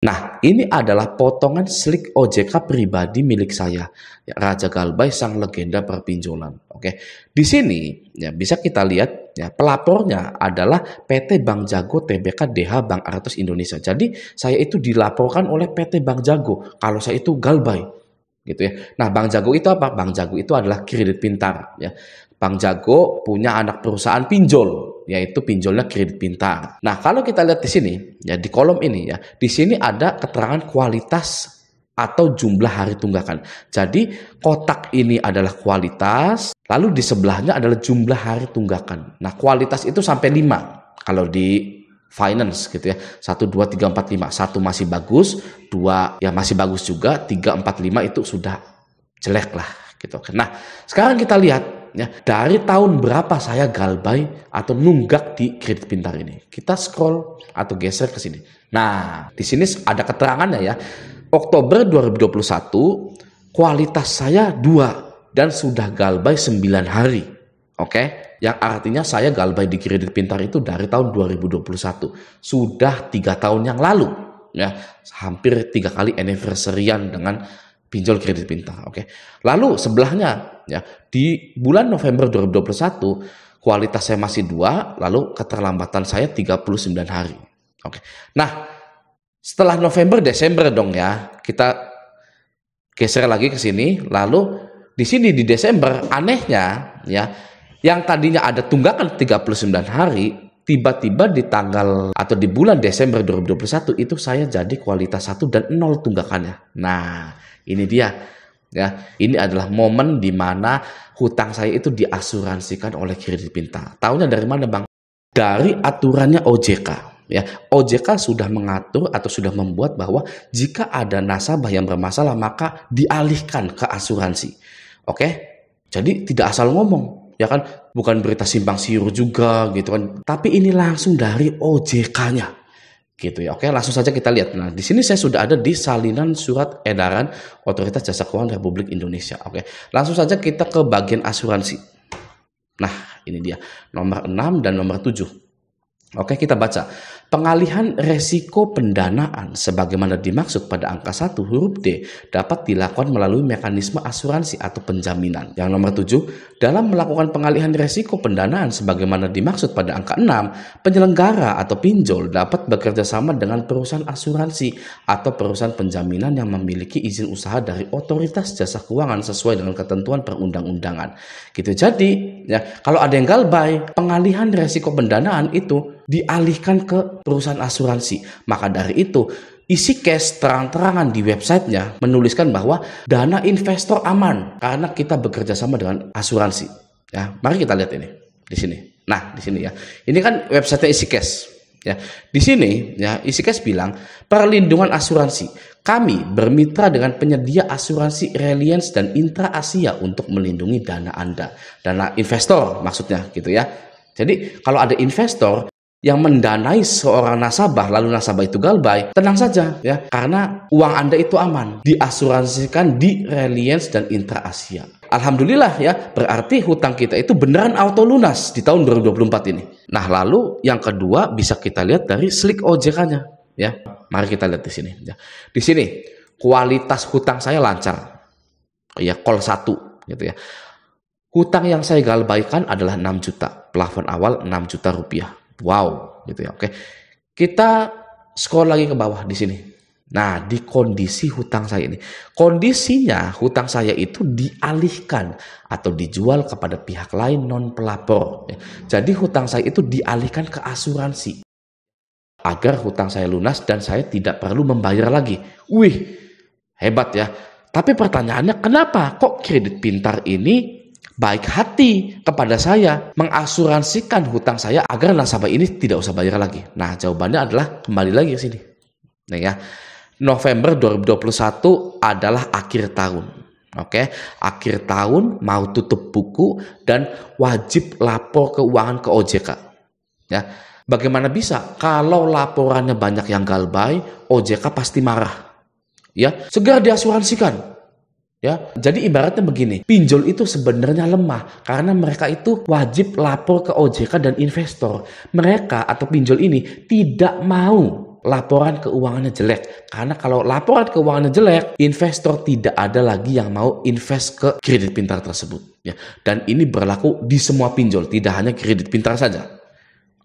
Nah, ini adalah potongan slik OJK pribadi milik saya, ya, Raja Galbay sang legenda perpinjolan. Oke, di sini ya bisa kita lihat ya pelapornya adalah PT Bank Jago Tbk DH Bank Artos Indonesia. Jadi saya itu dilaporkan oleh PT Bank Jago kalau saya itu Galbay, gitu ya. Nah, Bank Jago itu apa? Bank Jago itu adalah kredit pintar, ya. Bank Jago punya anak perusahaan pinjol, yaitu pinjolnya kredit pintar. Nah, kalau kita lihat di sini, ya di kolom ini ya, di sini ada keterangan kualitas atau jumlah hari tunggakan. Jadi, kotak ini adalah kualitas, lalu di sebelahnya adalah jumlah hari tunggakan. Nah, kualitas itu sampai 5 kalau di finance gitu ya. 1, 2, 3, 4, 5. 1 masih bagus, 2 ya masih bagus juga, 3, 4, 5 itu sudah jelek lah gitu. Nah, sekarang kita lihat ya, dari tahun berapa saya Galbay atau nunggak di kredit pintar ini. Kita scroll atau geser ke sini. Nah, di sini ada keterangannya ya. Oktober 2021, kualitas saya 2 dan sudah Galbay 9 hari. Oke? Yang artinya saya Galbay di kredit pintar itu dari tahun 2021. Sudah 3 tahun yang lalu. Ya, hampir 3 kali anniversary-an dengan pinjol kredit pintar. Oke. Lalu sebelahnya ya, di bulan November 2021 kualitas saya masih 2, lalu keterlambatan saya 39 hari. Oke. Nah, setelah November Desember dong ya. Kita geser lagi ke sini, lalu di sini di Desember anehnya ya, yang tadinya ada tunggakan 39 hari, tiba-tiba di tanggal atau di bulan Desember 2021 itu saya jadi kualitas 1 dan 0 tunggakannya. Nah, ini dia ya. Ini adalah momen di mana hutang saya itu diasuransikan oleh kredit pintar. Taunya dari mana, Bang? Dari aturannya OJK ya. OJK sudah mengatur atau sudah membuat bahwa jika ada nasabah yang bermasalah maka dialihkan ke asuransi. Oke? Jadi tidak asal ngomong, ya kan? Bukan berita simpang siur juga gitu kan. Tapi ini langsung dari OJK-nya. Gitu ya. Oke, langsung saja kita lihat. Nah, di sini saya sudah ada di salinan surat edaran Otoritas Jasa Keuangan Republik Indonesia. Oke. Langsung saja kita ke bagian asuransi. Nah, ini dia. Nomor 6 dan nomor 7. Oke, kita baca. Pengalihan resiko pendanaan sebagaimana dimaksud pada angka 1 huruf D dapat dilakukan melalui mekanisme asuransi atau penjaminan. Yang nomor 7, dalam melakukan pengalihan resiko pendanaan sebagaimana dimaksud pada angka 6, penyelenggara atau pinjol dapat bekerja sama dengan perusahaan asuransi atau perusahaan penjaminan yang memiliki izin usaha dari Otoritas Jasa Keuangan sesuai dengan ketentuan perundang-undangan. Gitu. Jadi, ya, kalau ada yang Galbay, pengalihan resiko pendanaan itu dialihkan ke perusahaan asuransi. Maka dari itu, isi cash terang-terangan di websitenya menuliskan bahwa dana investor aman karena kita bekerja sama dengan asuransi. Ya, mari kita lihat ini di sini. Nah, di sini ya. Ini kan websitenya isi cash. Ya, di sini ya isi cash bilang perlindungan asuransi. Kami bermitra dengan penyedia asuransi Reliance dan Intra Asia untuk melindungi dana Anda. Dana investor maksudnya gitu ya. Jadi kalau ada investor yang mendanai seorang nasabah, lalu nasabah itu Galbay, tenang saja ya, karena uang Anda itu aman, diasuransikan di Reliance dan Intra Asia. Alhamdulillah ya, berarti hutang kita itu beneran auto lunas di tahun 2024 ini. Nah, lalu yang kedua bisa kita lihat dari slik OJK-nya ya. Mari kita lihat di sini ya. Di sini kualitas hutang saya lancar. Ya, call 1 gitu ya. Hutang yang saya galbaikan adalah 6 juta. Plafon awal 6 juta rupiah. Wow, gitu ya. Oke. Kita scroll lagi ke bawah di sini. Nah, di kondisi hutang saya ini. Kondisinya hutang saya itu dialihkan atau dijual kepada pihak lain non pelapor. Jadi hutang saya itu dialihkan ke asuransi. Agar hutang saya lunas dan saya tidak perlu membayar lagi. Wih, hebat ya. Tapi pertanyaannya kenapa kok kredit pintar ini baik hati kepada saya mengasuransikan hutang saya agar nasabah ini tidak usah bayar lagi. Nah, jawabannya adalah kembali lagi ke sini. Nah ya, November 2021 adalah akhir tahun. Oke, akhir tahun mau tutup buku dan wajib lapor keuangan ke OJK. Ya, bagaimana bisa kalau laporannya banyak yang galbay, OJK pasti marah. Ya, segera diasuransikan. Ya, jadi ibaratnya begini, pinjol itu sebenarnya lemah karena mereka itu wajib lapor ke OJK dan investor. Mereka atau pinjol ini tidak mau laporan keuangannya jelek. Karena kalau laporan keuangannya jelek, investor tidak ada lagi yang mau invest ke kredit pintar tersebut. Ya. Dan ini berlaku di semua pinjol, tidak hanya kredit pintar saja.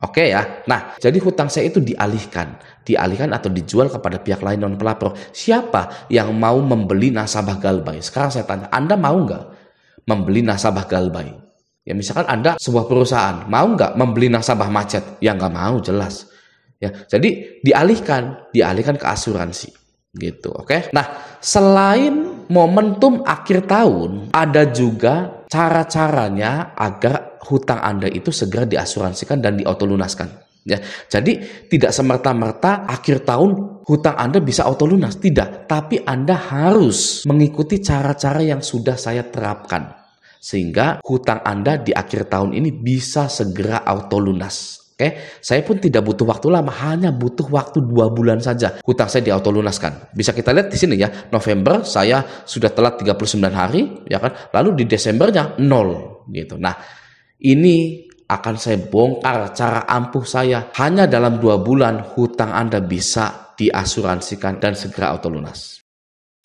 Oke ya. Nah, jadi hutang saya itu dialihkan atau dijual kepada pihak lain non pelapor. Siapa yang mau membeli nasabah Galbay? Sekarang saya tanya, Anda mau nggak membeli nasabah Galbay? Ya misalkan Anda sebuah perusahaan, mau nggak membeli nasabah macet? Ya nggak mau, jelas. Ya, jadi dialihkan ke asuransi, gitu. Oke. Nah, selain momentum akhir tahun, ada juga cara-caranya agar hutang Anda itu segera diasuransikan dan diautolunaskan. Ya, jadi tidak semerta-merta akhir tahun hutang Anda bisa autolunas, tidak. Tapi Anda harus mengikuti cara-cara yang sudah saya terapkan sehingga hutang Anda di akhir tahun ini bisa segera autolunas. Oke, saya pun tidak butuh waktu lama, hanya butuh waktu 2 bulan saja hutang saya diautolunaskan. Bisa kita lihat di sini ya, November saya sudah telat 39 hari, ya kan? Lalu di Desembernya 0 gitu. Nah, ini akan saya bongkar cara ampuh saya. Hanya dalam 2 bulan hutang Anda bisa diasuransikan dan segera autolunas.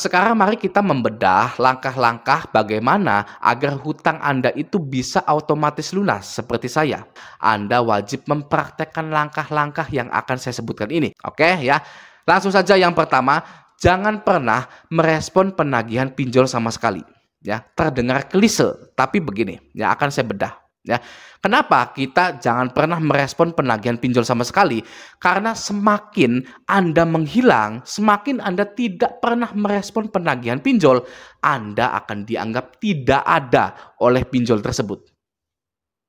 Sekarang mari kita membedah langkah-langkah bagaimana agar hutang Anda itu bisa otomatis lunas seperti saya. Anda wajib mempraktekkan langkah-langkah yang akan saya sebutkan ini. Oke ya, langsung saja yang pertama, jangan pernah merespon penagihan pinjol sama sekali. Ya, terdengar klise, tapi begini, ya akan saya bedah. Ya, kenapa kita jangan pernah merespon penagihan pinjol sama sekali? Karena semakin Anda menghilang, semakin Anda tidak pernah merespon penagihan pinjol, Anda akan dianggap tidak ada oleh pinjol tersebut.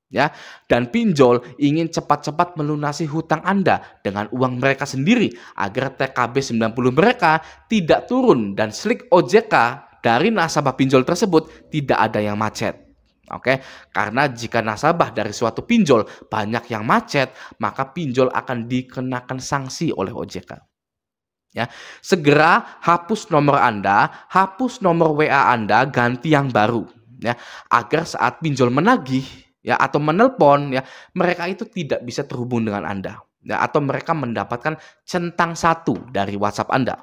Ya, dan pinjol ingin cepat-cepat melunasi hutang Anda dengan uang mereka sendiri agar TKB 90 mereka tidak turun dan slik OJK dari nasabah pinjol tersebut tidak ada yang macet. Oke, karena jika nasabah dari suatu pinjol banyak yang macet, maka pinjol akan dikenakan sanksi oleh OJK. Ya, segera hapus nomor Anda, hapus nomor WA Anda, ganti yang baru. Ya, agar saat pinjol menagih, ya atau menelpon, ya mereka itu tidak bisa terhubung dengan Anda. Ya, atau mereka mendapatkan centang 1 dari WhatsApp Anda.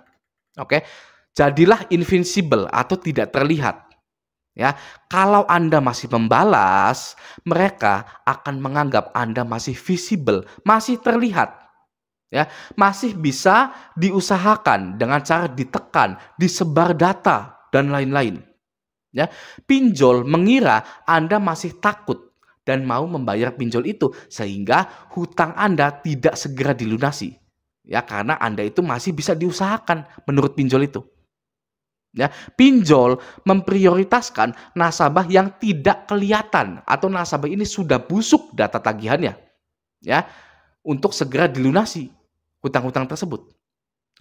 Oke, jadilah invincible atau tidak terlihat. Ya, kalau Anda masih membalas, mereka akan menganggap Anda masih visible, masih terlihat. Ya, masih bisa diusahakan dengan cara ditekan, disebar data dan lain-lain. Ya, pinjol mengira Anda masih takut dan mau membayar pinjol itu sehingga hutang Anda tidak segera dilunasi. Ya, karena Anda itu masih bisa diusahakan menurut pinjol itu. Ya, pinjol memprioritaskan nasabah yang tidak kelihatan atau nasabah ini sudah busuk data tagihannya, ya, untuk segera dilunasi hutang-hutang tersebut.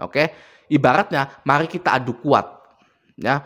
Oke, ibaratnya mari kita adu kuat, ya,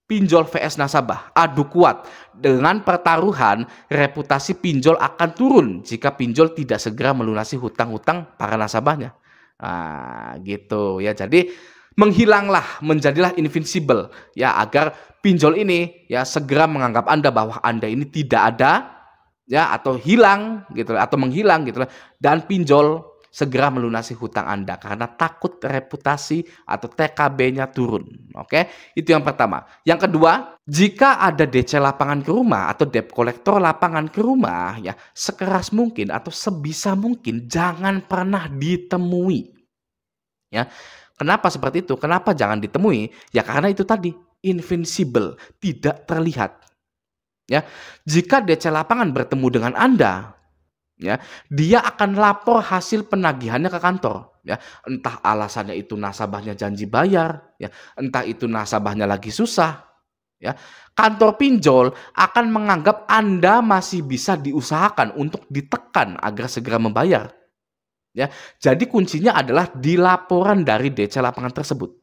pinjol vs nasabah, adu kuat dengan pertaruhan reputasi pinjol akan turun jika pinjol tidak segera melunasi hutang-hutang para nasabahnya. Nah, gitu ya. Jadi menghilanglah, menjadilah invincible ya agar pinjol ini ya segera menganggap Anda bahwa Anda ini tidak ada ya atau hilang gitu atau menghilang gitu dan pinjol segera melunasi hutang Anda karena takut reputasi atau TKB-nya turun. Oke, itu yang pertama. Yang kedua, jika ada DC lapangan ke rumah atau debt collector lapangan ke rumah ya sekeras mungkin atau sebisa mungkin jangan pernah ditemui. Ya. Kenapa seperti itu? Kenapa jangan ditemui? Ya karena itu tadi, invincible, tidak terlihat. Ya, jika DC lapangan bertemu dengan Anda, ya, dia akan lapor hasil penagihannya ke kantor, ya. Entah alasannya itu nasabahnya janji bayar, ya, entah itu nasabahnya lagi susah, ya. Kantor pinjol akan menganggap Anda masih bisa diusahakan untuk ditekan agar segera membayar. Ya, jadi kuncinya adalah di laporan dari DC lapangan tersebut.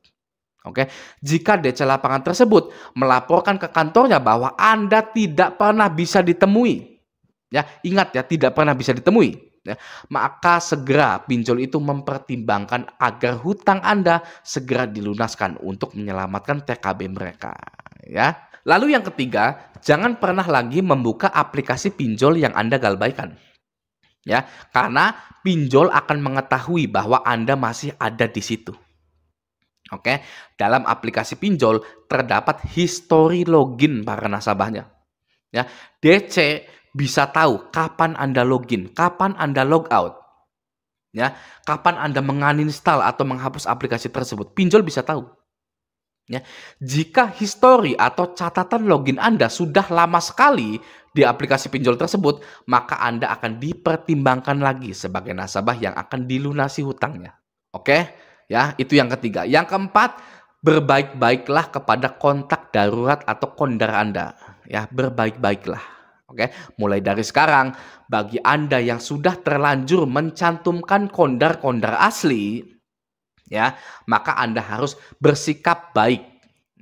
Oke, jika DC lapangan tersebut melaporkan ke kantornya bahwa Anda tidak pernah bisa ditemui, ya ingat ya tidak pernah bisa ditemui, ya, maka segera pinjol itu mempertimbangkan agar hutang Anda segera dilunaskan untuk menyelamatkan TKB mereka. Ya, lalu yang ketiga, jangan pernah lagi membuka aplikasi pinjol yang Anda galbaikan. Ya, karena pinjol akan mengetahui bahwa Anda masih ada di situ. Oke, dalam aplikasi pinjol terdapat histori login para nasabahnya. Ya, DC bisa tahu kapan Anda login, kapan Anda logout. Ya, kapan Anda menguninstall atau menghapus aplikasi tersebut, pinjol bisa tahu. Ya, jika histori atau catatan login Anda sudah lama sekali di aplikasi pinjol tersebut, maka Anda akan dipertimbangkan lagi sebagai nasabah yang akan dilunasi hutangnya. Oke, ya, itu yang ketiga. Yang keempat, berbaik-baiklah kepada kontak darurat atau kondar Anda. Ya, berbaik-baiklah. Oke, mulai dari sekarang, bagi Anda yang sudah terlanjur mencantumkan kondar-kondar asli, ya, maka Anda harus bersikap baik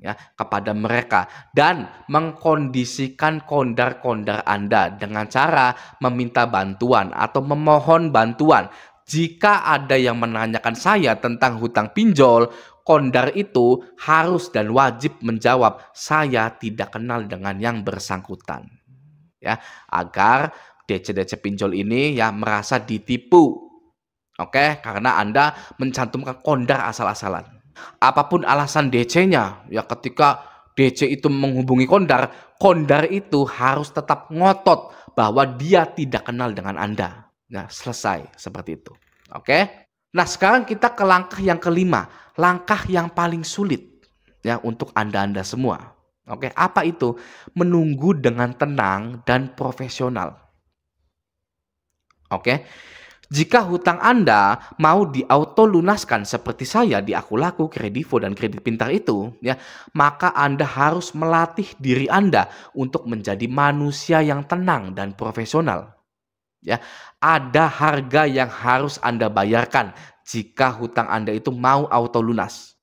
ya kepada mereka dan mengkondisikan kondar-kondar Anda dengan cara meminta bantuan atau memohon bantuan. Jika ada yang menanyakan saya tentang hutang pinjol, kondar itu harus dan wajib menjawab, "Saya tidak kenal dengan yang bersangkutan." Ya, agar DC-DC pinjol ini ya merasa ditipu. Oke, karena Anda mencantumkan kondar asal-asalan. Apapun alasan DC-nya, ya ketika DC itu menghubungi kondar, kondar itu harus tetap ngotot bahwa dia tidak kenal dengan Anda. Nah, selesai seperti itu. Oke. Nah, sekarang kita ke langkah yang kelima, langkah yang paling sulit ya untuk Anda-Anda semua. Oke, apa itu? Menunggu dengan tenang dan profesional. Oke. Jika hutang Anda mau diauto lunaskan seperti saya di Aku Laku, Kredivo, dan Kredit Pintar itu, ya, maka Anda harus melatih diri Anda untuk menjadi manusia yang tenang dan profesional. Ya, ada harga yang harus Anda bayarkan jika hutang Anda itu mau auto lunas.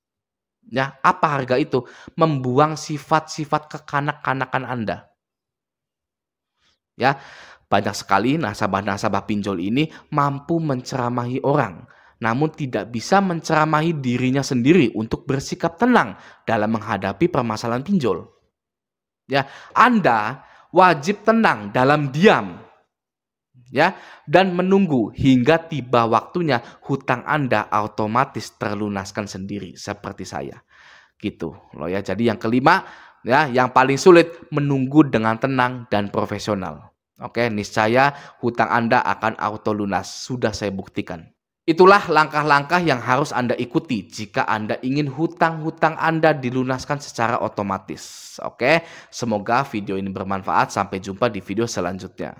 Ya, apa harga itu? Membuang sifat-sifat kekanak-kanakan Anda. Ya, banyak sekali nasabah-nasabah pinjol ini mampu menceramahi orang, namun tidak bisa menceramahi dirinya sendiri untuk bersikap tenang dalam menghadapi permasalahan pinjol. Ya, Anda wajib tenang dalam diam, ya, dan menunggu hingga tiba waktunya hutang Anda otomatis terlunaskan sendiri seperti saya. Gitu loh ya. Jadi yang kelima ya, yang paling sulit menunggu dengan tenang dan profesional. Oke, niscaya hutang Anda akan auto lunas. Sudah saya buktikan. Itulah langkah-langkah yang harus Anda ikuti jika Anda ingin hutang-hutang Anda dilunaskan secara otomatis. Oke, semoga video ini bermanfaat. Sampai jumpa di video selanjutnya.